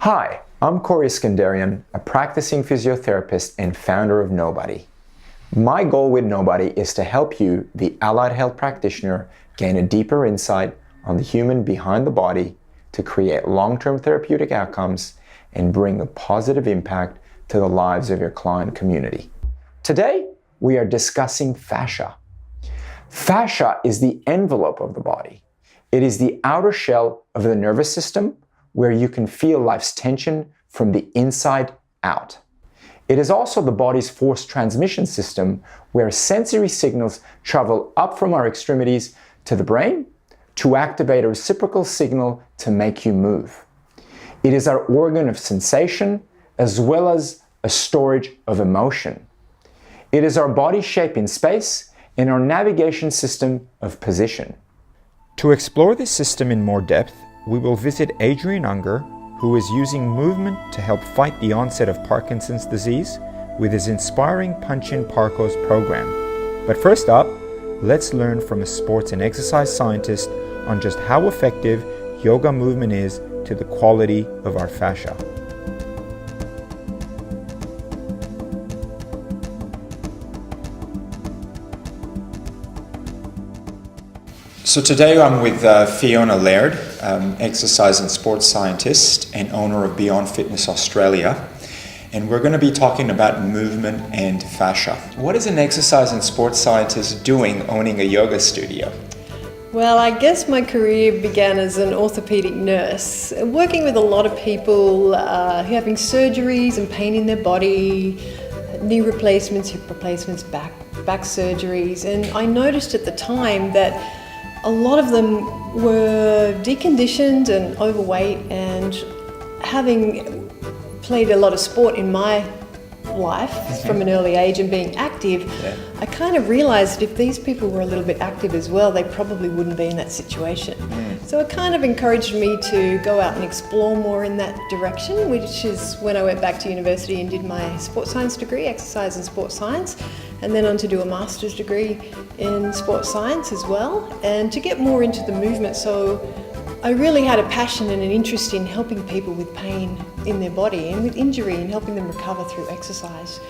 Hi, I'm Corey Skandarian, a practicing physiotherapist and founder of Nobody. My goal with Nobody is to help you, the allied health practitioner, gain a deeper insight on the human behind the body to create long-term therapeutic outcomes and bring a positive impact to the lives of your client community. Today, we are discussing fascia. Fascia is the envelope of the body. It is the outer shell of the nervous system where you can feel life's tension from the inside out. It is also the body's force transmission system where sensory signals travel up from our extremities to the brain to activate a reciprocal signal to make you move. It is our organ of sensation as well as a storage of emotion. It is our body shape in space and our navigation system of position. To explore this system in more depth, we will visit Adrian Unger, who is using movement to help fight the onset of Parkinson's disease with his inspiring Punch-In Parcos program. But first up, let's learn from a sports and exercise scientist on just how effective yoga movement is to the quality of our fascia. So today I'm with Fiona Laird, exercise and sports scientist and owner of Beyond Fitness Australia. And we're going to be talking about movement and fascia. What is an exercise and sports scientist doing owning a yoga studio? Well, I guess my career began as an orthopedic nurse, working with a lot of people who are having surgeries and pain in their body, knee replacements, hip replacements, back surgeries. And I noticed at the time that a lot of them were deconditioned and overweight, and having played a lot of sport in my life from an early age and being active, I kind of realized if these people were a little bit active as well, they probably wouldn't be in that situation. So it kind of encouraged me to go out and explore more in that direction, which is when I went back to university and did my sports science degree, exercise and sports science, and then on to do a master's degree in sports science as well, and to get more into the movement. So I really had a passion and an interest in helping people with pain in their body and with injury and helping them recover through exercise.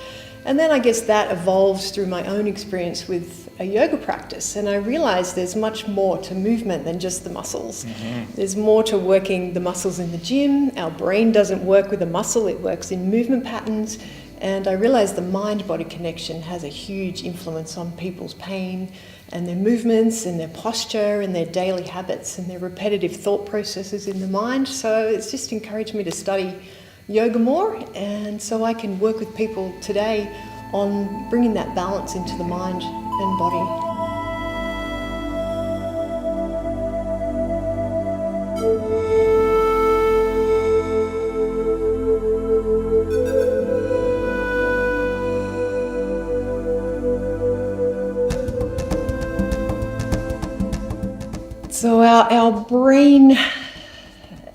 And then I guess that evolves through my own experience with a yoga practice, and I realized there's much more to movement than just the muscles. There's more to working the muscles in the gym. Our brain doesn't work with a muscle, it works in movement patterns. And I realized the mind-body connection has a huge influence on people's pain and their movements and their posture and their daily habits and their repetitive thought processes in the mind. So it's just encouraged me to study yoga more, and so I can work with people today on bringing that balance into the mind and body. So our brain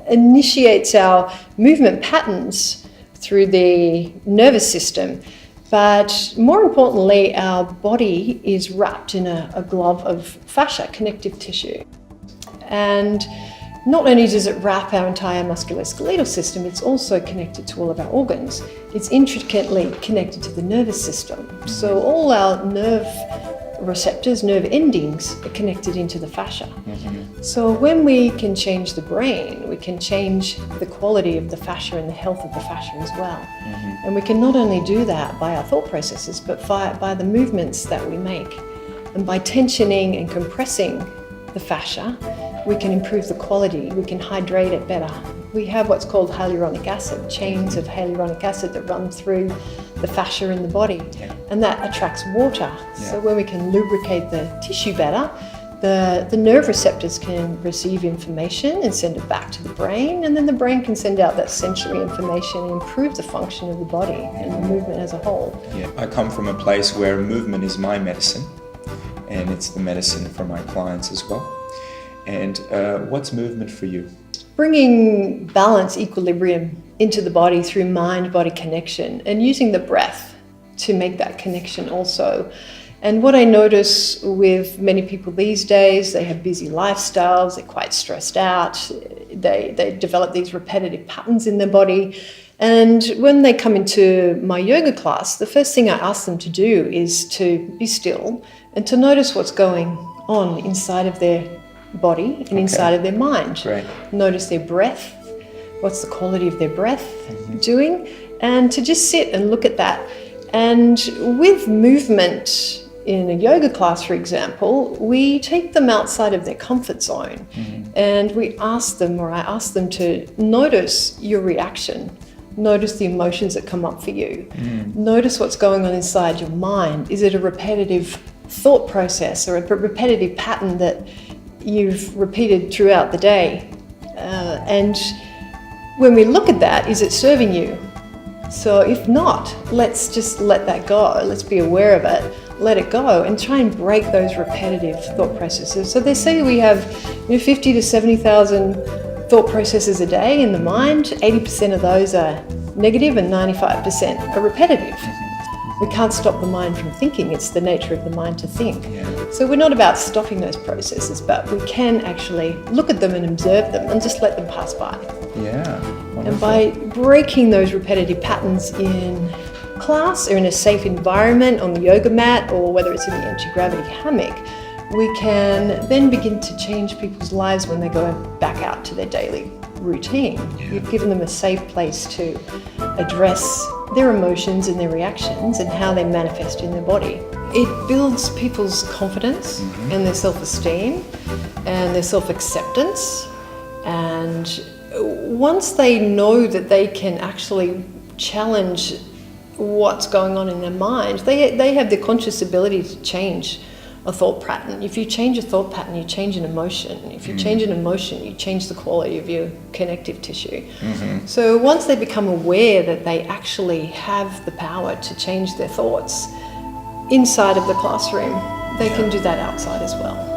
initiates our movement patterns through the nervous system, but more importantly, our body is wrapped in a glove of fascia, connective tissue. And not only does it wrap our entire musculoskeletal system, it's also connected to all of our organs. It's intricately connected to the nervous system. So all our nerve receptors, nerve endings, are connected into the fascia. So when we can change the brain, we can change the quality of the fascia and the health of the fascia as well. And we can not only do that by our thought processes, but by the movements that we make. And by tensioning and compressing the fascia, we can improve the quality, we can hydrate it better. We have what's called hyaluronic acid, chains of hyaluronic acid that run through the fascia in the body, and that attracts water. So when we can lubricate the tissue better, the nerve receptors can receive information and send it back to the brain, and then the brain can send out that sensory information and improve the function of the body and the movement as a whole. I come from a place where movement is my medicine, and it's the medicine for my clients as well. And what's movement for you? Bringing balance, equilibrium into the body through mind-body connection, and using the breath to make that connection also. And what I notice with many people these days, they have busy lifestyles, they're quite stressed out, they develop these repetitive patterns in their body. And when they come into my yoga class, the first thing I ask them to do is to be still and to notice what's going on inside of their body and inside of their mind. Right. Notice their breath, what's the quality of their breath doing, and to just sit and look at that. And with movement in a yoga class, for example, we take them outside of their comfort zone and we ask them, or I ask them to notice your reaction. Notice the emotions that come up for you. Notice what's going on inside your mind. Is it a repetitive thought process or a repetitive pattern that you've repeated throughout the day? And when we look at that, is it serving you? So if not, let's just let that go. Let's be aware of it, let it go, and try and break those repetitive thought processes. So they say we have 50 to 70,000 thought processes a day in the mind. 80% of those are negative and 95% are repetitive. We can't stop the mind from thinking. It's the nature of the mind to think. So we're not about stopping those processes, but we can actually look at them and observe them and just let them pass by. Yeah. Wonderful. And by breaking those repetitive patterns in class or in a safe environment on the yoga mat, or whether it's in the anti-gravity hammock, we can then begin to change people's lives when they go back out to their daily routine. You've given them a safe place to address their emotions and their reactions and how they manifest in their body. It builds people's confidence and their self-esteem and their self-acceptance. And once they know that they can actually challenge what's going on in their mind, they have the conscious ability to change a thought pattern. If you change a thought pattern, you change an emotion. If you change an emotion, you change the quality of your connective tissue. So once they become aware that they actually have the power to change their thoughts inside of the classroom, they can do that outside as well.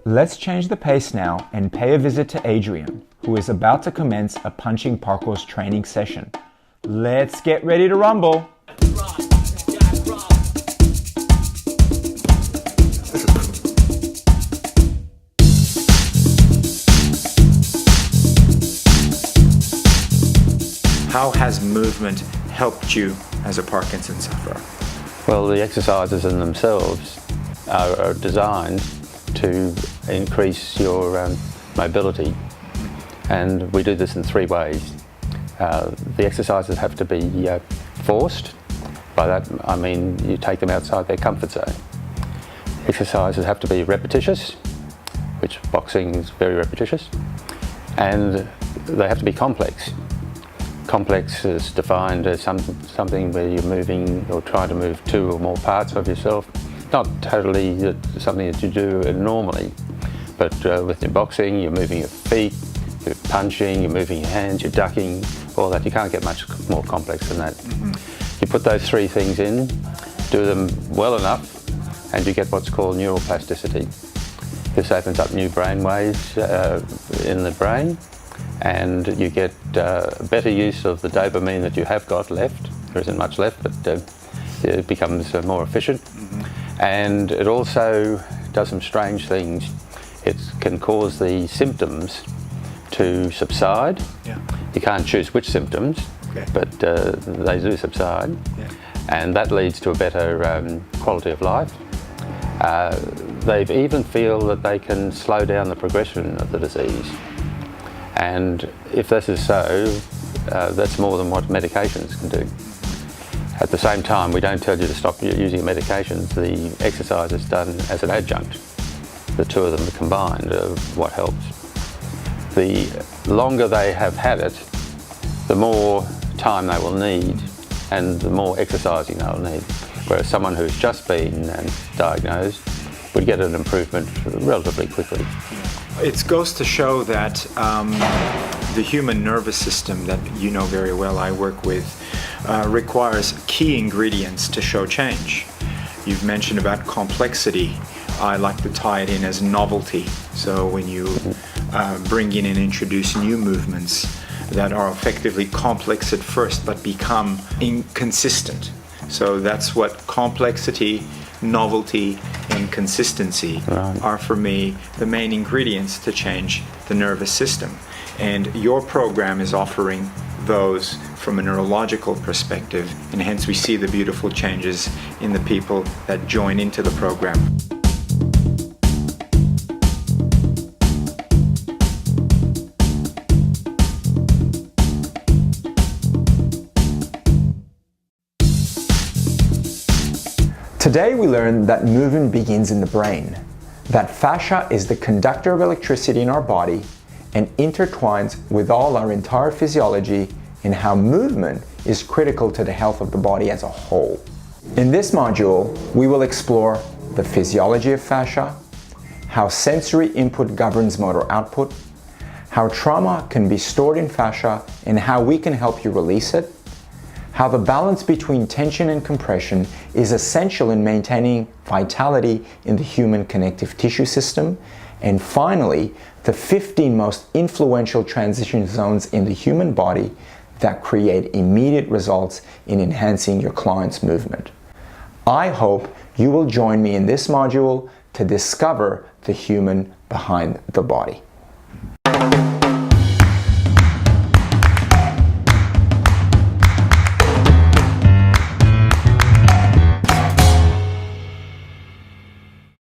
Let's change the pace now and pay a visit to Adrian, who is about to commence a punching parkour's training session. Let's get ready to rumble. How has movement helped you as a Parkinson's sufferer? Well, the exercises in themselves are designed to increase your mobility, and we do this in three ways. The exercises have to be forced. By that I mean you take them outside their comfort zone. Exercises have to be repetitious, which boxing is very repetitious, and they have to be complex. Complex is defined as something where you're moving or trying to move two or more parts of yourself. Not totally something that you do normally, but with your boxing, you're moving your feet, you're punching, you're moving your hands, you're ducking, all that. You can't get much more complex than that. You put those three things in, do them well enough, and you get what's called neuroplasticity. This opens up new brain waves in the brain, and you get better use of the dopamine that you have got left. There isn't much left, but it becomes more efficient. And it also does some strange things. It can cause the symptoms to subside. You can't choose which symptoms, but they do subside. And that leads to a better quality of life. They even feel that they can slow down the progression of the disease. And if this is so, that's more than what medications can do. At the same time, we don't tell you to stop using medications. The exercise is done as an adjunct. The two of them combined are what helps. The longer they have had it, the more time they will need and the more exercising they'll need. Whereas someone who's just been diagnosed would get an improvement relatively quickly. It goes to show that the human nervous system that you know very well, I work with, requires key ingredients to show change. You've mentioned about complexity. I like to tie it in as novelty. So when you bring in and introduce new movements, that are effectively complex at first but become inconsistent. So that's what complexity, novelty, and consistency are for me the main ingredients to change the nervous system. And your program is offering those from a neurological perspective, and hence we see the beautiful changes in the people that join into the program. Today we learned that movement begins in the brain, that fascia is the conductor of electricity in our body and intertwines with all our entire physiology, and how movement is critical to the health of the body as a whole. In this module, we will explore the physiology of fascia, how sensory input governs motor output, how trauma can be stored in fascia and how we can help you release it, how the balance between tension and compression is essential in maintaining vitality in the human connective tissue system, and finally, the 15 most influential transition zones in the human body that create immediate results in enhancing your client's movement. I hope you will join me in this module to discover the human behind the body.